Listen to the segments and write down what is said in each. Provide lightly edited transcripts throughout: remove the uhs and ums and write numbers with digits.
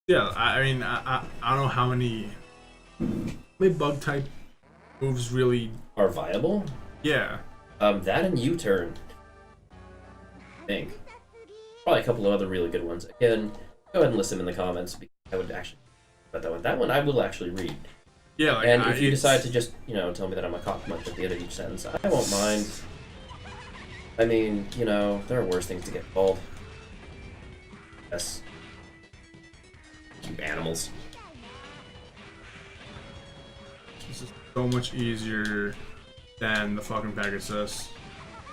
Yeah, I mean, I don't know how many bug type moves really. Are viable. Yeah, That and U-turn, I think. Probably a couple of other really good ones. Again, go ahead and list them in the comments because I would actually about that one. That one I will actually read. yeah, like And if you decide it's to just, tell me that I'm a cock munch at the end of each sentence, I won't mind. I mean, there are worse things to get called. Yes. You animals. this is so much easier than the fucking Pegasus.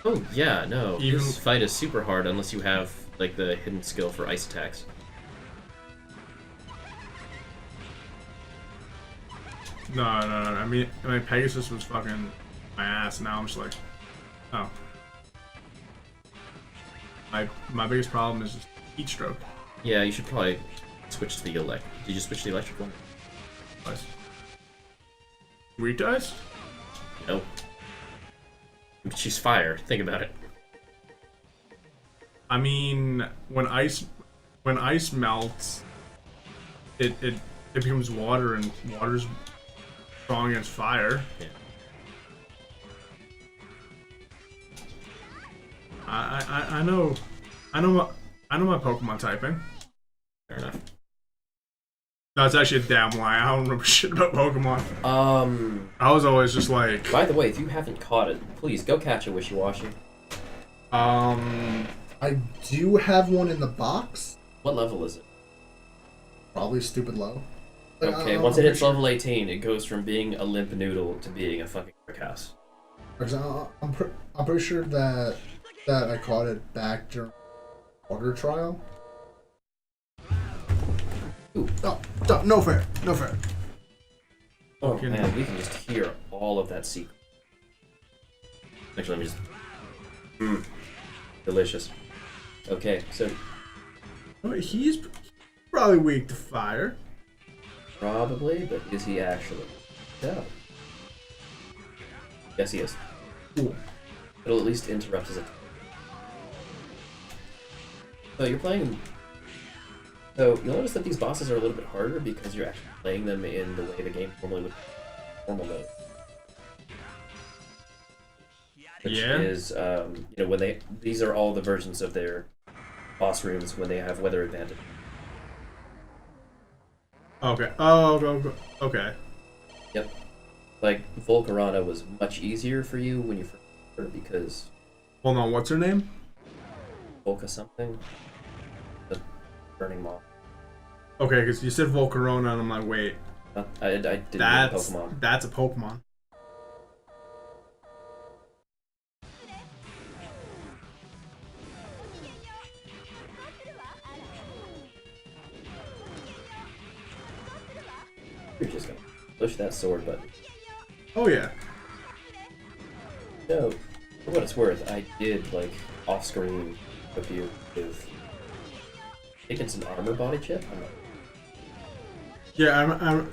Oh, yeah, no. Even This fight is super hard unless you have, like, the hidden skill for ice attacks. no, no, no. I mean, Pegasus was fucking my ass. Now I'm just like, oh. My biggest problem is just heat stroke. Yeah, you should probably switch to the elect. Did you switch to the electric one? Nice. Retouch? No. She's fire. Think about it. I mean, when ice melts, it becomes water, and water's strong against fire. Yeah. I know my Pokemon typing. Fair enough. No, it's actually a damn lie. I don't remember shit about Pokemon. I was always just like, By the way, if you haven't caught it, please go catch a Wishy-Washy. I do have one in the box. What level is it? Probably stupid low. But Okay, once it hits level 18, it goes from being a limp noodle to being a fucking brick house. For example, I'm pretty sure that I caught it back during water trial. Ooh. Oh, no fair, no fair. Oh Okay. man, we can just hear all of that secret. Actually, let me just... Delicious. Okay, so he's probably weak to fire. probably, but is he actually? No. Yes, he is. Cool. It'll at least interrupt his attack. So you're playing... So you'll notice that these bosses are a little bit harder because you're actually playing them in the way the game normally would normal mode. Which Yeah. is, when these are all the versions of their boss rooms when they have weather advantage. Okay. Oh, okay. Yep. Like, Volcarona was much easier for you when you first started because Hold on. What's her name? Volca something. The burning moth. Okay, because you said Volcarona, and I'm like, wait, I didn't know that's Pokemon. that's a Pokemon. You're just gonna push that sword button. Oh yeah. No, for what it's worth, I did, like, off-screen with you with taking some armor body chip. I'm not... Yeah,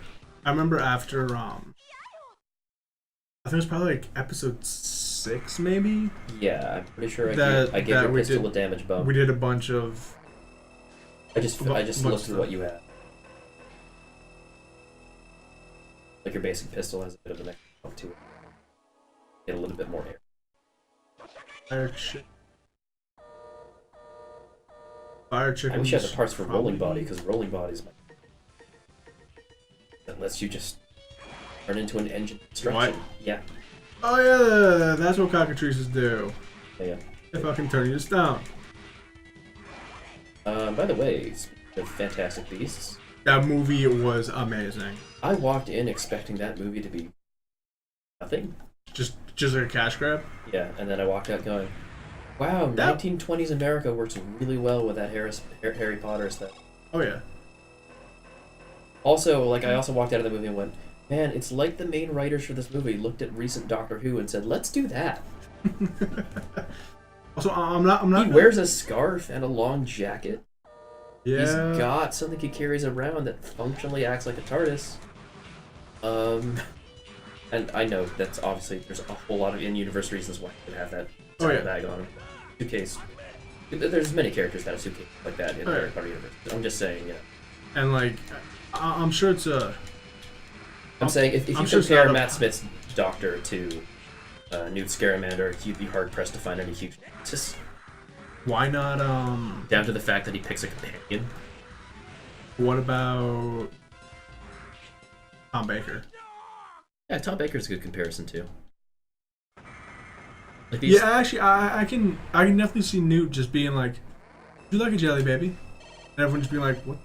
I remember after I think it was probably like episode 6 maybe. Yeah, I'm pretty sure That- I gave that your we pistol did- a damage bump. We did a bunch of I just bunch looked of at what you had. Like your basic pistol has a bit of an extra bump to it. Get a little bit more air. fire chick. Fire chicken. I wish I had the parts for rolling probably- body because rolling body is my... that lets you just turn into an engine construction. What? Yeah. Oh yeah, that's what cockatrices do. Yeah. They fucking turn you down. By the way, speaking of Fantastic Beasts, That movie was amazing. I walked in expecting that movie to be nothing. Just like a cash grab. Yeah, and then I walked out going, wow, That- 1920s America works really well with that Harry Potter stuff. Oh yeah. Also, like, I also walked out of the movie and went, man, it's like the main writers for this movie looked at recent Doctor Who and said, let's do that. Also, I'm not. He wears a scarf and a long jacket. Yeah. He's got something he carries around that functionally acts like a TARDIS. And I know that's obviously, there's a whole lot of in-universe reasons why he would have that Oh, yeah. bag on him. Suitcase. There's many characters that have suitcases like that in the Oh, yeah. Harry Potter universe. I'm just saying, and like I'm sure it's a. I'm saying if you sure compare Matt Smith's Doctor to Newt Scamander, you'd be hard pressed to find any huge differences. Why not? Down to the fact that he picks a companion. What about Tom Baker? Yeah, Tom Baker's a good comparison too. Like these... Yeah, actually, I can definitely see Newt just being like, "You like a jelly baby?" And everyone just being like, "What?"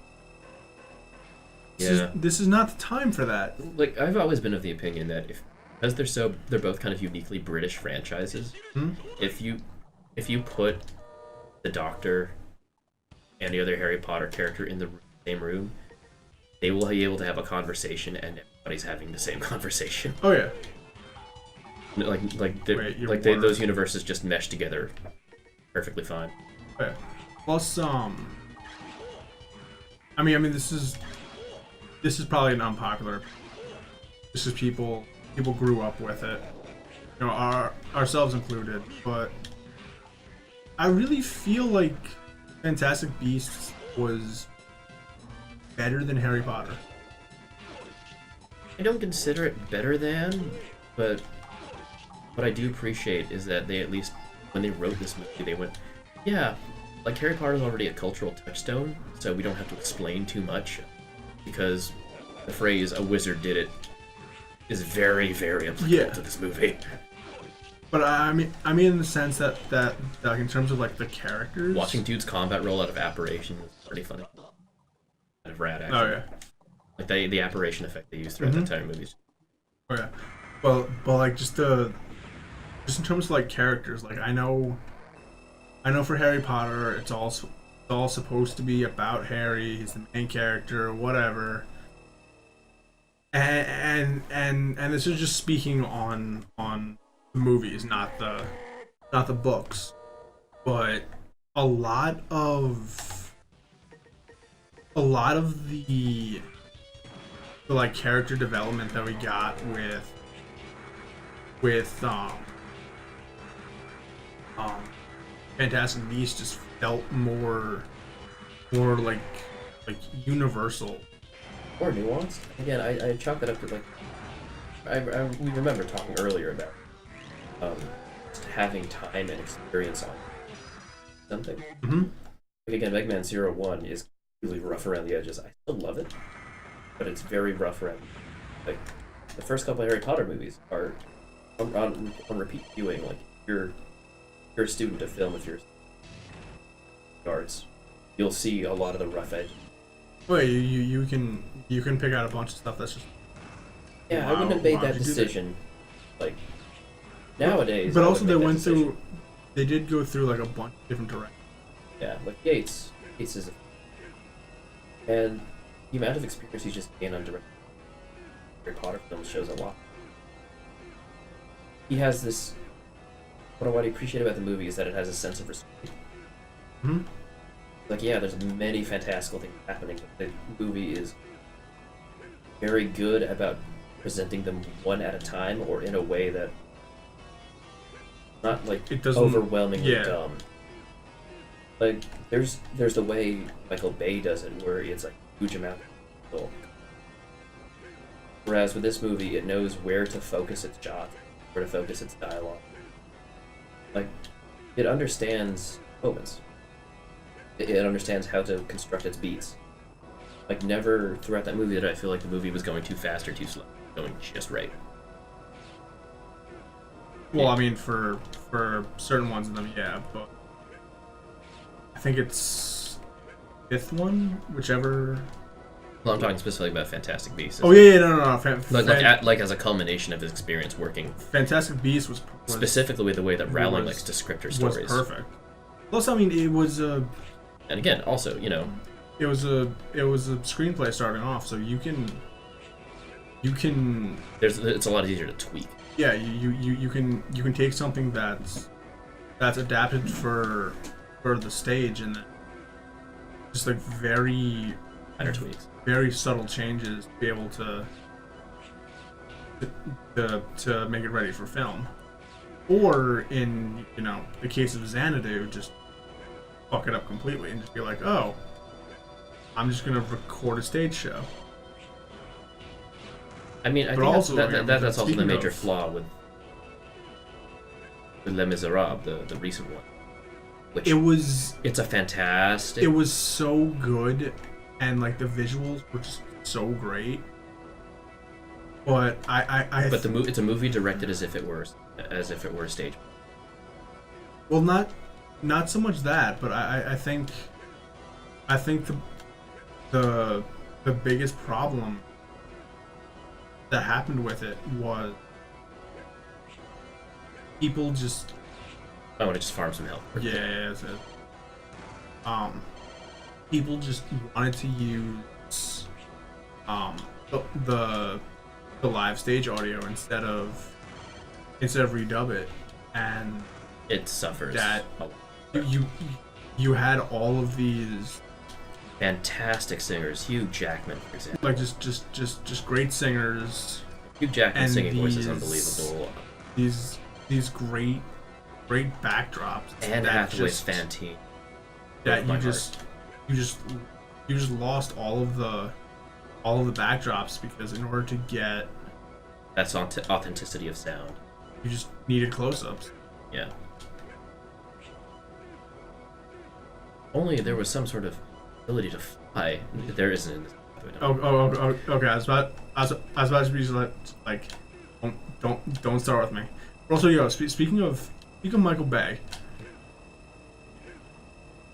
This is not the time for that. Like, I've always been of the opinion that because they're both kind of uniquely British franchises. If you put the Doctor and the other Harry Potter character in the same room, they will be able to have a conversation, and everybody's having the same conversation. Oh yeah. Those universes just mesh together perfectly fine. Yeah. Plus, I mean, this is probably an unpopular. This is people grew up with it, you know, ourselves included. But I really feel like Fantastic Beasts was better than Harry Potter. I don't consider it better than, but what I do appreciate is that they, at least when they wrote this movie, they went, yeah, like Harry Potter's already a cultural touchstone, so we don't have to explain too much, because the phrase "a wizard did it" is very, very applicable to this movie. But I mean in the sense that like in terms of like the characters, watching dude's combat roll out of apparition was pretty funny. Out of rad action. Oh yeah. Like the apparition effect they used throughout the entire movie. Oh yeah. Well, like just in terms of like characters, like I know for Harry Potter, it's all supposed to be about Harry. He's the main character, whatever. And this is just speaking on the movies, not the books, but a lot of the like character development that we got with Fantastic Beasts just felt more like universal. More nuanced. Again, I chalk it up to like we remember talking earlier about just having time and experience on something. Like again, Mega Man 01 is really rough around the edges. I still love it, but it's very rough around. Like the first couple of Harry Potter movies are on repeat viewing. Like you're a student of film, if you're arts, you'll see a lot of the rough edges. Well, you can pick out a bunch of stuff that's just. Yeah, I wouldn't have made that decision. Like nowadays. But also, they did go through like a bunch of different directions. Yeah, like Yates is, and the amount of experience you just gain on direct Harry Potter films shows a lot. He has this. What I appreciate about the movie is that it has a sense of restraint. Like, yeah, there's many fantastical things happening, but the movie is very good about presenting them one at a time, or in a way that not like it doesn't overwhelmingly dumb. Like there's the way Michael Bay does it, where it's like a huge amount of people. Whereas with this movie, it knows where to focus its shots, where to focus its dialogue. Like, it understands moments. It understands how to construct its beats. Like, never throughout that movie did I feel like the movie was going too fast or too slow. Going just right. Well, I mean, for certain ones of them, yeah, but I think it's fifth one, whichever. Well, I'm talking specifically about Fantastic Beasts. Oh yeah, no. Like as a culmination of his experience working. Fantastic Beasts was specifically with the way that Rowling likes to script her stories. Was perfect. Plus, I mean, it was a. And again, also, you know, it was a screenplay starting off, so you can. It's a lot easier to tweak. Yeah, you can take something that's adapted for the stage, and then just like very minor tweaks, very subtle changes to be able to make it ready for film, or in the case of Xanadu, just fuck it up completely and just be like, oh, I'm just gonna record a stage show. I mean, I But think also, that's also the speaking major of- flaw with Les Miserables, the recent one. Which It was it's a fantastic. it was so good, and like the visuals were just so great. But but it's a movie directed as if it were a stage. well, not so much that, but I think the biggest problem that happened with it was people just I want to just farm some health. yeah people just wanted to use the live stage audio instead of redub it, and It suffers. That- a lot. you had all of these Fantastic singers, Hugh Jackman, for example. like just great singers, Hugh Jackman's and singing voice is these- unbelievable. these great backdrops, And that Hathaway's just- Fantine. that broke my you just lost all of the backdrops because in order to get That's authenticity of sound. you just needed close-ups. Yeah. Only there was some sort of ability to fly. There isn't in this. Okay. I was about to be like, don't start with me. But also, speaking of Michael Bay,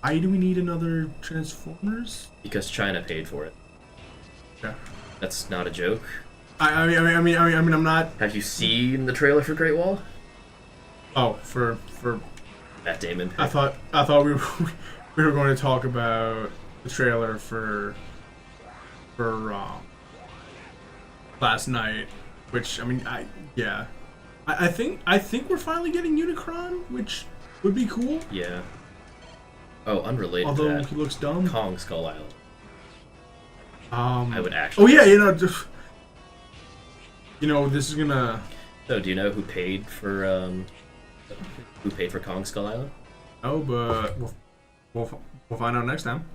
why do we need another Transformers? Because China paid for it. Yeah. That's not a joke. I mean, I'm not. Have you seen the trailer for Great Wall? Oh, for Matt Damon. I thought we we were going to talk about the trailer for last night, which I mean, I think we're finally getting Unicron, which would be cool. Yeah. Oh, unrelated Although to that. he looks dumb. Kong Skull Island. I I would Oh actually. yeah, this is gonna. So, do you know who paid for Kong Skull Island? Oh, but we'll find out next time.